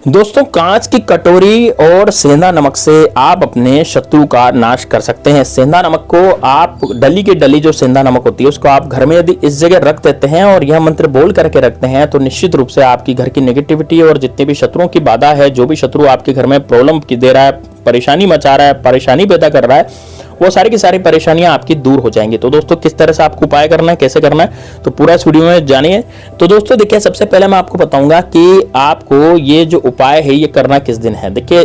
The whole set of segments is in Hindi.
दोस्तों, कांच की कटोरी और सेंधा नमक से आप अपने शत्रु का नाश कर सकते हैं। सेंधा नमक को आप डली की डली जो सेंधा नमक होती है उसको आप घर में यदि इस जगह रख देते हैं और यह मंत्र बोल करके रखते हैं तो निश्चित रूप से आपकी घर की नेगेटिविटी और जितने भी शत्रुओं की बाधा है, जो भी शत्रु आपके घर में प्रॉब्लम दे रहा है, परेशानी मचा रहा है, परेशानी पैदा कर रहा है, वो सारी की सारी परेशानियां आपकी दूर हो जाएंगी। तो दोस्तों, किस तरह से आपको उपाय करना है, कैसे करना है, तो पूरा इस वीडियो में जानिए। तो दोस्तों देखिए, सबसे पहले मैं आपको बताऊंगा कि आपको ये जो उपाय है ये करना किस दिन है। देखिए,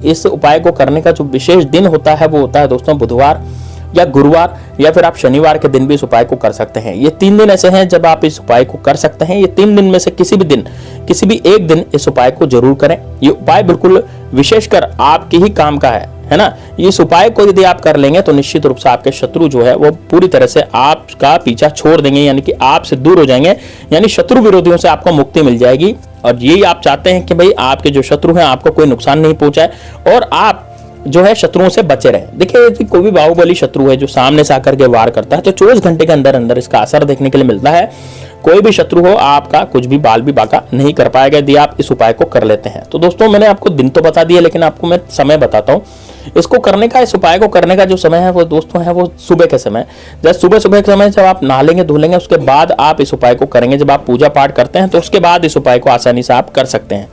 इस उपाय को करने का जो विशेष दिन होता है वो होता है दोस्तों बुधवार या गुरुवार, या फिर आप शनिवार के दिन भी इस उपाय को कर सकते हैं। ये 3 दिन ऐसे हैं जब आप इस उपाय को कर सकते हैं। ये 3 दिन में से किसी भी एक दिन इस उपाय को जरूर करें। ये उपाय बिल्कुल विशेषकर आपके ही काम का है ना। इस उपाय को यदि आप कर लेंगे तो निश्चित रूप से आपके शत्रु जो है वो पूरी तरह से आपका पीछा छोड़ देंगे, यानी कि आपसे दूर हो जाएंगे, यानी शत्रु विरोधियों से आपको मुक्ति मिल जाएगी। और यही आप चाहते हैं कि भाई आपके जो शत्रु हैं आपको कोई नुकसान नहीं पहुंचाए और आप जो है शत्रुओं से बचे रहे। देखिए, यदि कोई भी बाहुबली शत्रु है जो सामने से आकर के वार करता है तो 24 घंटे के अंदर अंदर इसका असर देखने के लिए मिलता है। कोई भी शत्रु हो आपका कुछ भी बाल भी बाका नहीं कर पाएगा यदि आप इस उपाय को कर लेते हैं। तो दोस्तों, मैंने आपको दिन तो बता दिया, लेकिन आपको मैं समय बताता हूँ इसको करने का। इस उपाय को करने का जो समय है वो दोस्तों है वो सुबह के समय, जब सुबह के समय जब आप नहा लेंगे धो लेंगे उसके बाद आप इस उपाय को करेंगे। जब आप पूजा पाठ करते हैं तो उसके बाद इस उपाय को आसानी से आप कर सकते हैं।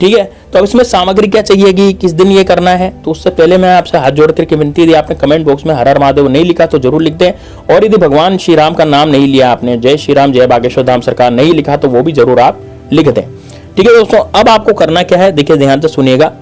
ठीक है, तो अब इसमें सामग्री क्या चाहिएगी, किस दिन ये करना है, तो उससे पहले मैं आपसे हाथ जोड़ करके विनती, यदि आपने कमेंट बॉक्स में हर हर महादेव नहीं लिखा तो जरूर लिख दें, और यदि भगवान श्री राम का नाम नहीं लिया आपने, जय श्री राम जय बागेश्वर धाम सरकार नहीं लिखा तो वो भी जरूर आप लिख दें। ठीक है दोस्तों, अब आपको करना क्या है, देखिए ध्यान से सुनिएगा।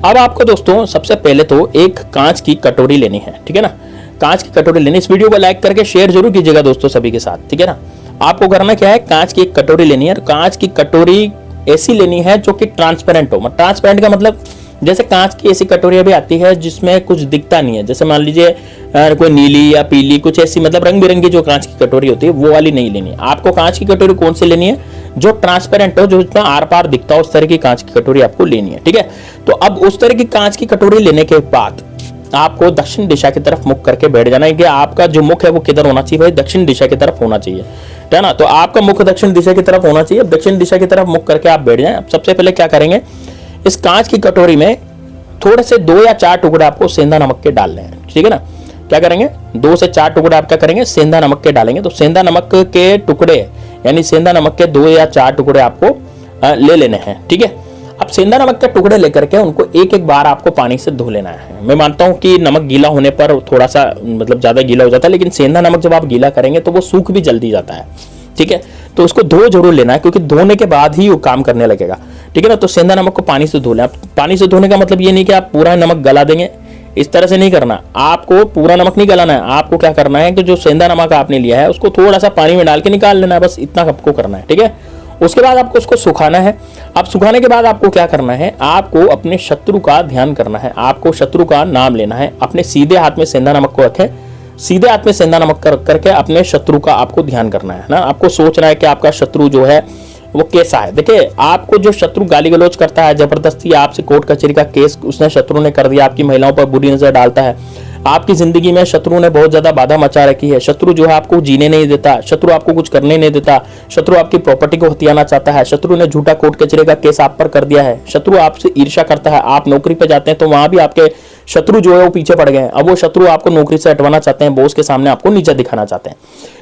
अब आपको दोस्तों सबसे पहले तो एक कांच की कटोरी लेनी है। ठीक है ना, कांच की कटोरी लेनी। इस वीडियो को लाइक करके शेयर जरूर कीजिएगा दोस्तों सभी के साथ। ठीक है ना, आपको करना क्या है, कांच की एक कटोरी लेनी है। कांच की कटोरी ऐसी लेनी है जो कि ट्रांसपेरेंट हो। ट्रांसपेरेंट का मतलब जैसे कांच की ऐसी कटोरियां भी आती है जिसमें कुछ दिखता नहीं है, जैसे मान लीजिए कोई नीली या पीली कुछ ऐसी, मतलब रंग बिरंगी जो कांच की कटोरी होती है वो वाली नहीं लेनी। आपको कांच की कटोरी कौन सी लेनी है, जो ट्रांसपेरेंट हो, जो इतना आर पार दिखता हो, उस तरह की कांच की कटोरी आपको लेनी है। ठीक है, तो अब उस तरह की कांच की कटोरी लेने के बाद आपको दक्षिण दिशा की तरफ मुख करके बैठ जाना है कि आपका जो मुख है वो किधर होना चाहिए, भाई दक्षिण दिशा की तरफ होना चाहिए, है ना। तो आपका मुख दक्षिण दिशा की तरफ होना चाहिए। दक्षिण दिशा की तरफ मुख करके आप बैठ जाएं। अब सबसे पहले क्या करेंगे, इस कांच की कटोरी में थोड़े से 2 या 4 टुकड़े आपको सेंधा नमक के डालने हैं। ठीक है ना, क्या करेंगे, 2 से 4 टुकड़े आप क्या करेंगे, सेंधा नमक के डालेंगे। तो सेंधा नमक के टुकड़े, यानी सेंधा नमक के 2 या 4 टुकड़े आपको ले लेने हैं। ठीक है, अब सेंधा नमक के टुकड़े लेकर के उनको एक एक बार आपको पानी से धो लेना है। मैं मानता हूं कि नमक गीला होने पर थोड़ा सा मतलब ज्यादा गीला हो जाता है, लेकिन सेंधा नमक जब आप गीला करेंगे तो वो सूख भी जल्दी जाता है। ठीक है, तो उसको धो जरूर लेना है, क्योंकि धोने के बाद ही वो काम करने लगेगा। ठीक है ना, तो सेंधा नमक को पानी से धो लें। पानी से धोने का मतलब ये नहीं कि आप पूरा नमक गला देंगे, इस तरह से नहीं करना। आपको पूरा नमक नहीं गलाना है। आपको क्या करना है कि जो सेंधा नमक आपने लिया है उसको थोड़ा सा पानी में डाल के निकाल लेना है, बस इतना आपको करना है। ठीक है, उसके बाद आपको उसको सुखाना है। अब सुखाने के बाद आपको क्या करना है, आपको अपने शत्रु का ध्यान करना है, आपको शत्रु का नाम लेना है। अपने सीधे हाथ में सेंधा नमक को रखें, सीधे हाथ में सेंधा नमक रख करके अपने शत्रु का आपको ध्यान करना है ना। आपको सोचना है कि आपका शत्रु जो है वो कैसा है। देखिए, आपको जो शत्रु गाली गलौज करता है, जबरदस्ती आपसे कोर्ट कचहरी का केस उसने शत्रु ने कर दिया, आपकी महिलाओं पर बुरी नजर डालता है, आपकी जिंदगी में शत्रु ने बहुत ज्यादा बाधा मचा रखी है, शत्रु जो है आपको जीने नहीं देता, शत्रु आपको कुछ करने नहीं देता, शत्रु आपकी प्रॉपर्टी को हथियाना चाहता है, शत्रु ने झूठा कोर्ट कचहरी का केस आप पर कर दिया है, शत्रु आपसे ईर्ष्या करता है, आप नौकरी पे जाते हैं तो वहां भी आपके शत्रु जो है वो पीछे पड़ गए हैं। अब वो शत्रु आपको नौकरी से हटवाना चाहते हैं, बॉस के सामने आपको नीचा दिखाना चाहते हैं।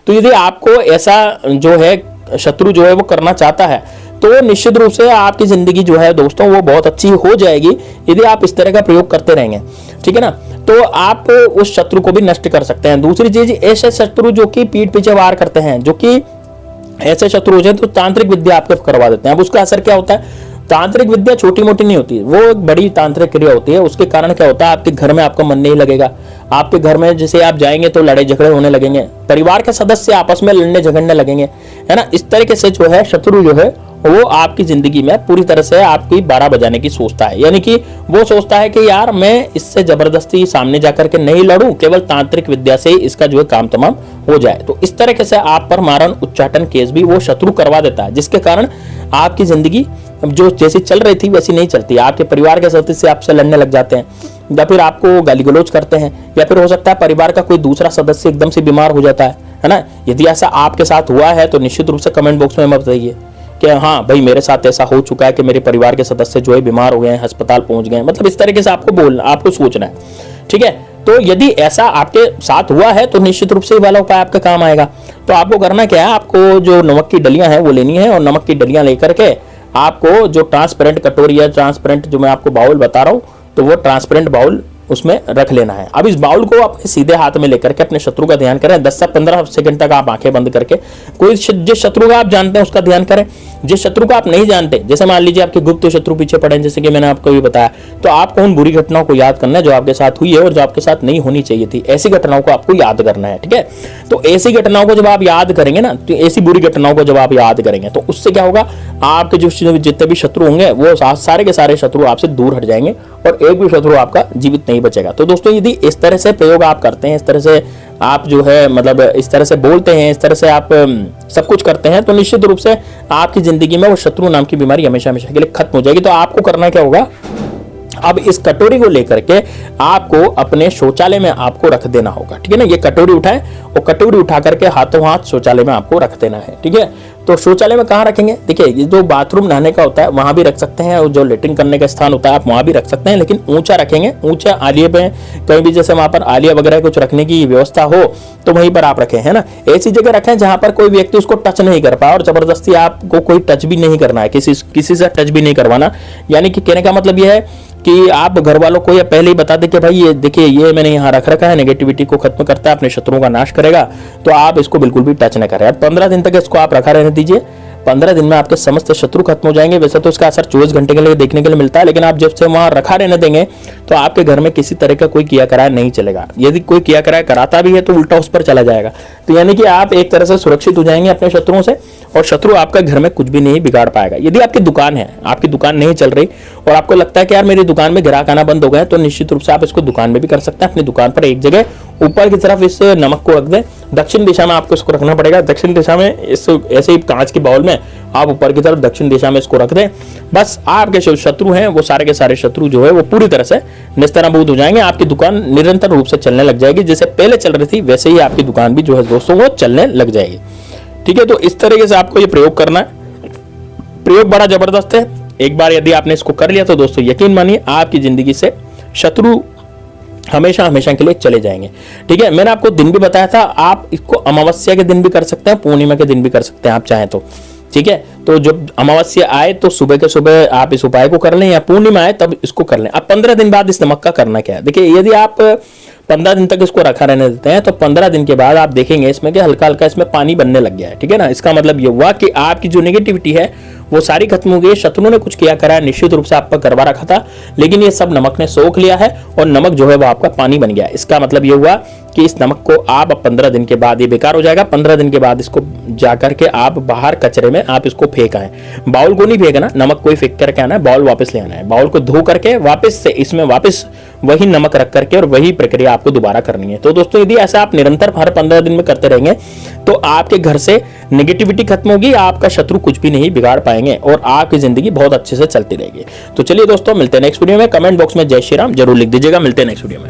तो यदि आपको ऐसा जो है शत्रु जो है वो करना चाहता है तो निश्चित रूप से आपकी जिंदगी जो है दोस्तों वो बहुत अच्छी हो जाएगी यदि आप इस तरह का प्रयोग करते रहेंगे। ठीक है ना, तो आप उस शत्रु को भी नष्ट कर सकते हैं। दूसरी चीज, ऐसे शत्रु जो कि पीठ पीछे वार करते हैं, जो कि ऐसे शत्रु हो जाए तो तांत्रिक विद्या आपको करवा देते हैं। अब उसका असर क्या होता है, तांत्रिक विद्या छोटी मोटी नहीं होती, वो एक बड़ी तांत्रिक क्रिया होती है। उसके कारण क्या होता है, आपके घर में आपका मन नहीं लगेगा, आपके घर में जैसे आप जाएंगे तो लड़ाई झगड़े होने लगेंगे, परिवार के सदस्य आपस में लड़ने झगड़ने लगेंगे, है ना। इस तरीके से जो है शत्रु जो है वो आपकी जिंदगी में पूरी तरह से आपकी 12 बजाने की सोचता है, यानी कि वो सोचता है कि यार मैं इससे जबरदस्ती सामने जाकर के नहीं लड़ूं, केवल तांत्रिक विद्या से इसका जो है काम तमाम हो जाए। तो इस तरीके से आप पर मारण उच्चाटन केस भी वो शत्रु करवा देता है, जिसके कारण आपकी जिंदगी जो जैसी चल रही थी वैसी नहीं चलती। आपके परिवार के सदस्य आपसे लड़ने लग जाते हैं, या फिर आपको गाली गलौज करते हैं, या फिर हो सकता है परिवार का कोई दूसरा सदस्य एकदम से बीमार हो जाता है ना। यदि ऐसा आपके साथ हुआ है तो निश्चित रूप से कमेंट बॉक्स में मत बताइए, कि हाँ भाई मेरे साथ ऐसा हो चुका है कि मेरे परिवार के सदस्य जो है बीमार हो गए हैं, अस्पताल पहुंच गए हैं, मतलब इस तरीके से आपको बोलना, आपको सोचना है, ठीक है। तो यदि ऐसा आपके साथ हुआ है तो निश्चित रूप से ये वाला उपाय आपके काम आएगा। तो आपको करना क्या है, आपको जो नमक की डलियां हैं वो लेनी है, और नमक की डलियां लेकर के आपको जो ट्रांसपेरेंट कटोरी या ट्रांसपेरेंट जो मैं आपको बाउल बता रहा हूं, तो वो ट्रांसपेरेंट बाउल उसमें रख लेना है। अब इस बाउल को अपने सीधे हाथ में लेकर के अपने शत्रु का ध्यान करें। 10 से 15 सेकंड तक आप आंखें बंद करके कोई जिस शत्रु का आप जानते हैं उसका ध्यान करें। जिस शत्रु को आप नहीं जानते, जैसे मान लीजिए आपके गुप्त शत्रु पीछे पड़े हैं, जैसे कि मैंने आपको भी बताया, तो आपको उन बुरी घटनाओं को याद करना है जो आपके साथ हुई है और जो आपके साथ नहीं होनी चाहिए थी। ऐसी घटनाओं को आपको याद करना है, ठीक है। तो ऐसी घटनाओं को जब आप याद करेंगे ना, तो ऐसी बुरी घटनाओं को जब आप याद करेंगे तो उससे क्या होगा, आपके जो जितने भी शत्रु होंगे वो सारे के सारे शत्रु आपसे दूर हट जाएंगे और एक भी शत्रु आपका जीवित नहीं बचेगा। तो दोस्तों यदि इस तरह से प्रयोग आप करते हैं, इस तरह से आप जो है मतलब इस तरह से बोलते हैं, इस तरह से आप सब कुछ करते हैं, तो निश्चित रूप से आपकी जिंदगी में वो शत्रु नाम की बीमारी हमेशा हमेशा के लिए खत्म हो जाएगी। तो आपको करना क्या होगा, अब इस कटोरी को लेकर के आपको अपने शौचालय में आपको रख देना होगा, ठीक है ना। ये कटोरी उठाएं और कटोरी उठा करके हाथों हाथ शौचालय में आपको रख देना है, ठीक है। तो शौचालय में कहाँ रखेंगे, देखिए ये जो बाथरूम नहाने का होता है वहां भी रख सकते हैं, और जो लेटरिन करने का स्थान होता है आप वहां भी रख सकते हैं, लेकिन ऊंचा रखेंगे, ऊंचा आलिया पे कहीं भी जैसे वहां पर आलिया वगैरह कुछ रखने की व्यवस्था हो तो वहीं पर आप रखें, है ना। ऐसी जगह रखें जहां पर कोई व्यक्ति उसको टच नहीं कर पाए, और जबरदस्ती आपको कोई टच भी नहीं करना है, किसी से टच भी नहीं करवाना। यानी कि कहने का मतलब यह है कि आप घर वालों को या पहले ही बता दें कि भाई ये देखिए ये मैंने यहाँ रख रखा है, नेगेटिविटी को खत्म करता है, अपने शत्रुओं का नाश करेगा, तो आप इसको बिल्कुल भी टच न करें। अब 15 दिन तक इसको आप रखा रहने दीजिए। 15 दिन में आपके समस्त शत्रु खत्म हो जाएंगे। वैसे तो इसका असर 24 घंटे के लिए देखने के लिए मिलता है, लेकिन आप जब से वहां रखा रहने देंगे तो आपके घर में किसी तरह का कोई किया कराया नहीं चलेगा। यदि कोई किया कराया कराता भी है तो उल्टा उस पर चला जाएगा। तो यानी कि आप एक तरह से सुरक्षित हो जाएंगे अपने शत्रुओं से, और शत्रु आपका घर में कुछ भी नहीं बिगाड़ पाएगा। यदि आपकी दुकान है, आपकी दुकान नहीं चल रही और आपको लगता है कि यार मेरी दुकान में ग्राहक आना बंद हो गया, तो निश्चित रूप से आप इसको दुकान में भी कर सकते हैं। अपनी दुकान पर एक जगह ऊपर की तरफ इस नमक को रख दें, दक्षिण दिशा में आपको इसको रखना पड़ेगा। दक्षिण दिशा में इस ऐसे ही कांच के बाउल में आप ऊपर की तरफ दक्षिण दिशा में इसको रख दें। बस आपके जो शत्रु हैं वो सारे के सारे शत्रु जो है वो पूरी तरह से निस्तानाबूद हो जाएंगे। आपकी दुकान निरंतर रूप से चलने लग जाएगी, जैसे पहले चल रही थी वैसे ही आपकी दुकान भी जो है दोस्तों वो चलने लग जाएगी, ठीक है। तो इस तरीके से आपको ये प्रयोग करना है। प्रयोग बड़ा जबरदस्त है। एक बार यदि आपने इसको कर लिया तो दोस्तों यकीन मानिए आपकी जिंदगी से शत्रु हमेशा हमेशा के लिए चले जाएंगे, ठीक है। मैंने आपको दिन भी बताया था, आप इसको अमावस्या के दिन भी कर सकते हैं, पूर्णिमा के दिन भी कर सकते हैं आप चाहें तो, ठीक है। तो जब अमावस्या आए तो सुबह के सुबह आप इस उपाय को कर लें, या पूर्णिमा आए तब इसको कर लें। अब 15 दिन बाद इस नमक का करना क्या है, देखिए यदि आप 15 दिन तक इसको रखा रहने देते हैं तो 15 दिन के बाद आप देखेंगे इसमें कि हल्का हल्का इसमें पानी बनने लग गया है, ठीक है ना। इसका मतलब ये हुआ कि आपकी जो नेगेटिविटी है वो सारी खत्म हो गई। शत्रुओं ने कुछ किया करा है, निश्चित रूप से आप पर करवा रखा था, लेकिन ये सब नमक ने सोख लिया है और नमक जो है वो आपका पानी बन गया। इसका मतलब ये हुआ कि इस नमक को आप 15 दिन के बाद ये बेकार हो जाएगा। 15 दिन के बाद इसको जाकर के आप बाहर कचरे में आप इसको फेंक आए। बाउल को नहीं फेंकना, नमक को ही फेंक करके आना है, बाउल वापस ले आना है। बाउल को धो करके वापस से इसमें वापस वही नमक रख करके और वही प्रक्रिया आपको दोबारा करनी है। तो दोस्तों यदि ऐसा आप निरंतर हर 15 दिन में करते रहेंगे तो आपके घर से नेगेटिविटी खत्म होगी, आपका शत्रु कुछ भी नहीं बिगाड़ पाएंगे और आपकी जिंदगी बहुत अच्छे से चलती रहेगी। तो चलिए दोस्तों मिलते हैं नेक्स्ट वीडियो में। कमेंट बॉक्स में जय श्री राम जरूर लिख दीजिएगा। मिलते हैं नेक्स्ट वीडियो में।